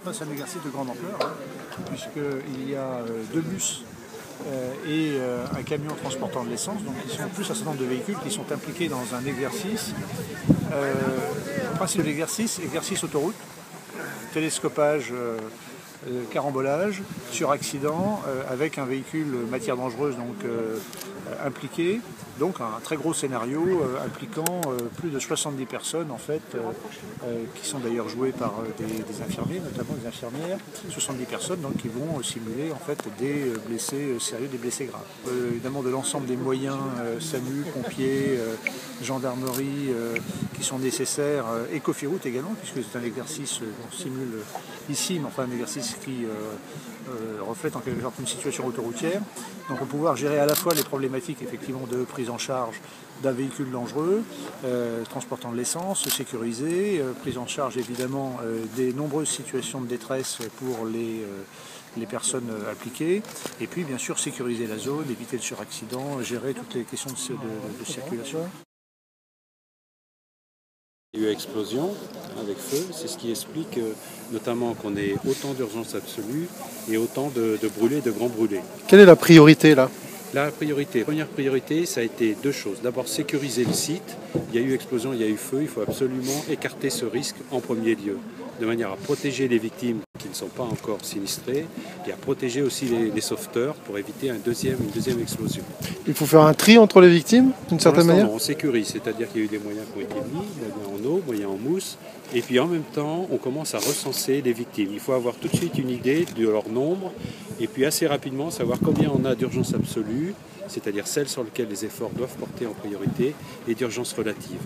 passe un exercice de grande ampleur, hein, puisqu'il y a deux bus et un camion transportant de l'essence, donc ils sont plus un certain nombre de véhicules qui sont impliqués dans un exercice. Le principe de l'exercice, exercice autoroute, télescopage, carambolage, sur accident, avec un véhicule matière dangereuse donc, impliqué. Donc un très gros scénario impliquant plus de 70 personnes en fait, qui sont d'ailleurs jouées par des infirmiers, notamment des infirmières. 70 personnes donc, qui vont simuler en fait, des blessés sérieux, des blessés graves. Évidemment de l'ensemble des moyens, SAMU, pompiers, gendarmerie, qui sont nécessaires, et Cofiroute également, puisque c'est un exercice qu'on simule ici, mais enfin un exercice qui reflète en quelque sorte une situation autoroutière. Donc on va pouvoir gérer à la fois les problématiques effectivement de prise en charge d'un véhicule dangereux, transportant de l'essence, sécurisé, prise en charge évidemment des nombreuses situations de détresse pour les personnes impliquées, et puis bien sûr sécuriser la zone, éviter le suraccident, gérer toutes les questions de circulation. Il y a eu explosion avec feu, c'est ce qui explique notamment qu'on ait autant d'urgence absolue et autant de brûlés, de grands brûlés. Quelle est la priorité là ? La première priorité, ça a été deux choses. D'abord, sécuriser le site. Il y a eu explosion, il y a eu feu. Il faut absolument écarter ce risque en premier lieu, de manière à protéger les victimes qui ne sont pas encore sinistrées et à protéger aussi les sauveteurs pour éviter une deuxième explosion. Il faut faire un tri entre les victimes, d'une certaine manière ? Non, on sécurise, c'est-à-dire qu'il y a eu des moyens qui ont été mis, moyens en eau, moyens en mousse, et puis en même temps, on commence à recenser les victimes. Il faut avoir tout de suite une idée de leur nombre, et puis assez rapidement savoir combien on a d'urgence absolue, c'est-à-dire celles sur lesquelles les efforts doivent porter en priorité, et d'urgence relative.